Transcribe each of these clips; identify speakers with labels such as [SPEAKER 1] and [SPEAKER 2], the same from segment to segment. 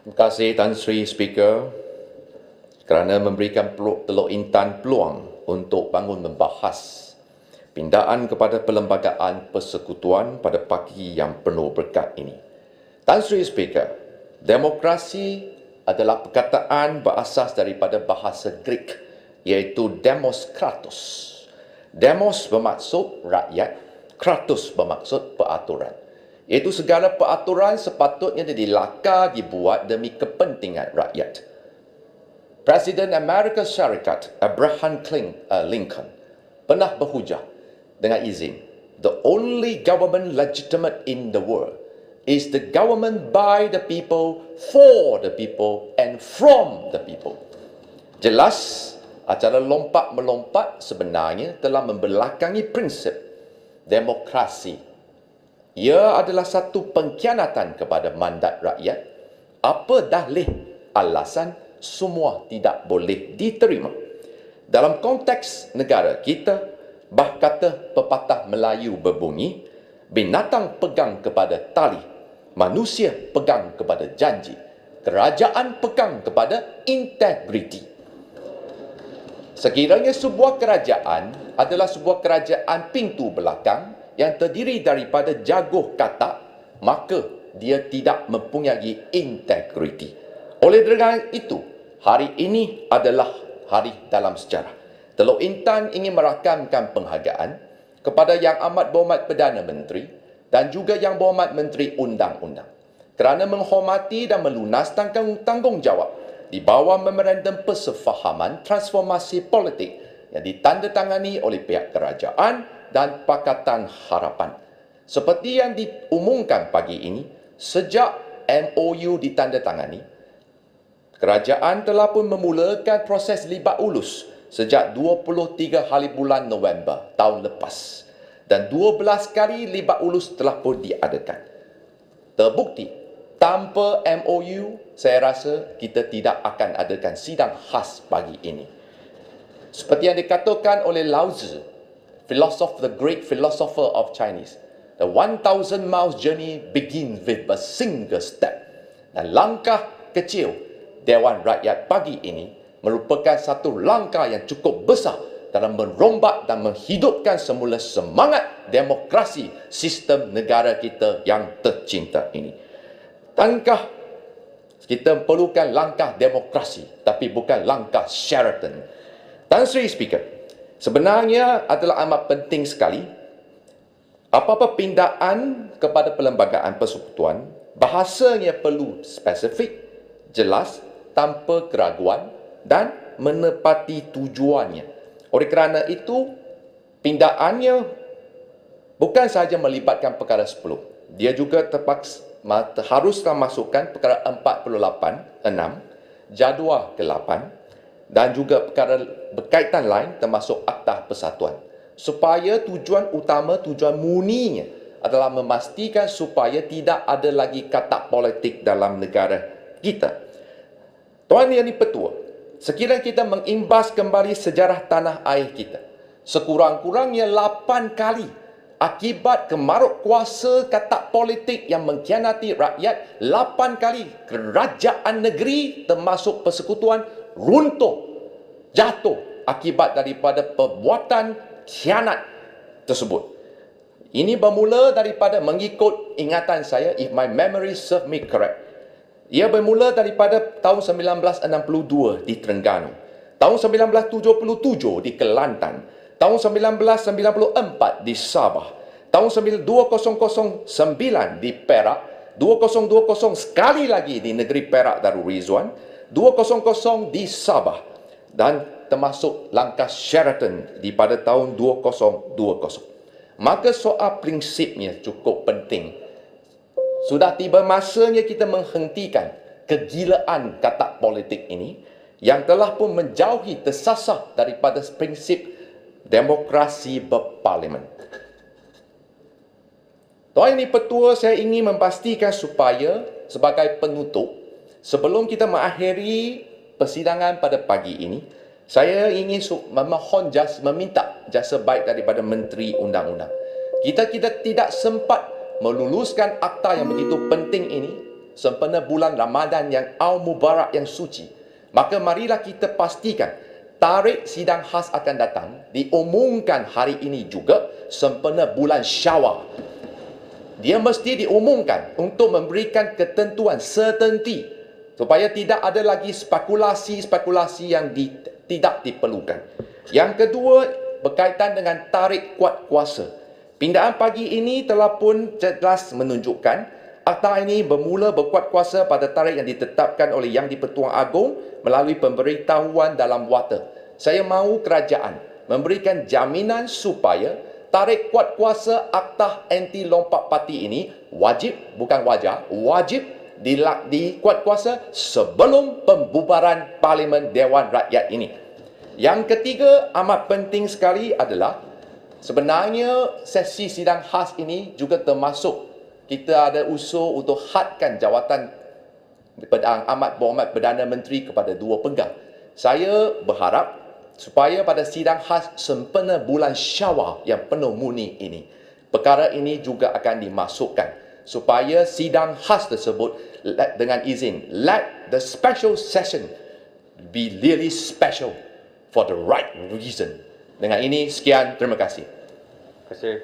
[SPEAKER 1] Terima kasih Tan Sri Speaker kerana memberikan Teluk Intan peluang untuk bangun membahas pindaan kepada perlembagaan persekutuan pada pagi yang penuh berkat ini. Tan Sri Speaker, demokrasi adalah perkataan berasas daripada bahasa Greek iaitu demos kratos. Demos bermaksud rakyat, kratos bermaksud peraturan. Iaitu segala peraturan sepatutnya dilakar dibuat demi kepentingan rakyat. Presiden Amerika Syarikat Abraham Lincoln pernah berhujah dengan izin, the only government legitimate in the world is the government by the people, for the people and from the people. Jelas, acara lompat-melompat sebenarnya telah membelakangi prinsip demokrasi. Ia adalah satu pengkhianatan kepada mandat rakyat. Apa dalih alasan semua tidak boleh diterima? Dalam konteks negara kita, bah kata pepatah Melayu berbunyi, binatang pegang kepada tali, manusia pegang kepada janji, kerajaan pegang kepada integriti. Sekiranya sebuah kerajaan adalah sebuah kerajaan pintu belakang yang terdiri daripada jaguh katak, maka dia tidak mempunyai integriti. Oleh kerana itu, hari ini adalah hari dalam sejarah. Teluk Intan ingin merakamkan penghargaan kepada Yang Amat Berhormat Perdana Menteri dan juga Yang Berhormat Menteri Undang-Undang kerana menghormati dan melunaskan tanggungjawab di bawah memorandum persefahaman transformasi politik yang ditandatangani oleh pihak kerajaan dan Pakatan Harapan. Seperti yang diumumkan pagi ini, sejak MOU ditandatangani, kerajaan telah pun memulakan proses libat ulus sejak 23 hari bulan November tahun lepas. Dan 12 kali libat ulus telah pun diadakan. Terbukti, tanpa MOU, saya rasa kita tidak akan adakan sidang khas pagi ini. Seperti yang dikatakan oleh Lao Tzu, the great philosopher of Chinese, the 1,000 miles journey begins with a single step. Dan langkah kecil Dewan Rakyat pagi ini merupakan satu langkah yang cukup besar dalam merombak dan menghidupkan semula semangat demokrasi sistem negara kita yang tercinta ini. Tangkah kita perlukan langkah demokrasi, tapi bukan langkah Sheraton. Tan Sri Speaker, sebenarnya adalah amat penting sekali apa-apa pindaan kepada perlembagaan persekutuan, bahasanya perlu spesifik, jelas, tanpa keraguan dan menepati tujuannya. Oleh kerana itu, pindaannya bukan sahaja melibatkan perkara 10. Dia juga haruslah masukkan perkara 48(6), jadual ke-8 dan juga perkara berkaitan lain termasuk Akta Persatuan. Supaya tujuan utama, tujuan muninya adalah memastikan supaya tidak ada lagi katak politik dalam negara kita. Tuan Yang Dipertua, sekiranya kita mengimbas kembali sejarah tanah air kita, sekurang-kurangnya 8 kali akibat kemaruk kuasa katak politik yang mengkhianati rakyat, 8 kali kerajaan negeri termasuk persekutuan runtuh, jatuh akibat daripada perbuatan khianat tersebut. Ini bermula daripada, mengikut ingatan saya, if my memory serve me correct, ia bermula daripada tahun 1962 di Terengganu, tahun 1977 di Kelantan, tahun 1994 di Sabah, tahun 2009 di Perak, 2020 sekali lagi di negeri Perak Darul Rizwan, 200 di Sabah, dan termasuk langkah Sheraton di pada tahun 2020. Maka soal prinsipnya cukup penting. Sudah tiba masanya kita menghentikan kegilaan katak politik ini yang telah pun menjauhi tersasar daripada prinsip demokrasi berparlimen. Tuan Yang Dipertua, saya ingin memastikan supaya sebagai penutup, sebelum kita mengakhiri persidangan pada pagi ini, saya ingin meminta jasa baik daripada Menteri Undang-Undang. Kita tidak sempat meluluskan akta yang begitu penting ini sempena bulan Ramadan yang Al-Mubarak yang suci, maka marilah kita pastikan tarikh sidang khas akan datang diumumkan hari ini juga sempena bulan Syawal. Dia mesti diumumkan untuk memberikan ketentuan, certainty, supaya tidak ada lagi spekulasi-spekulasi yang tidak diperlukan. Yang kedua, berkaitan dengan tarikh kuat kuasa. Pindaan pagi ini telah pun jelas menunjukkan Akta ini bermula berkuat kuasa pada tarikh yang ditetapkan oleh Yang di-Pertuan Agong melalui pemberitahuan dalam warta. Saya mahu kerajaan memberikan jaminan supaya tarikh kuat kuasa Akta Anti Lompat Parti ini wajib, bukan wajar, wajib dikuat kuasa sebelum pembubaran Parlimen Dewan Rakyat ini. Yang ketiga, amat penting sekali adalah sebenarnya sesi sidang khas ini juga termasuk kita ada usul untuk hadkan jawatan Amat Berhormat Perdana Menteri kepada dua penggal. Saya berharap supaya pada sidang khas sempena bulan Syawal yang penuh murni ini, perkara ini juga akan dimasukkan supaya sidang khas tersebut dengan izin, let the special session be really special for the right reason. Dengan ini, sekian, terima kasih.
[SPEAKER 2] Terima kasih.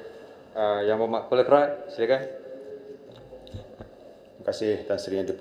[SPEAKER 2] Yang Berhormat Kepala Kerat, silakan.
[SPEAKER 3] Terima kasih Tan Sri Yang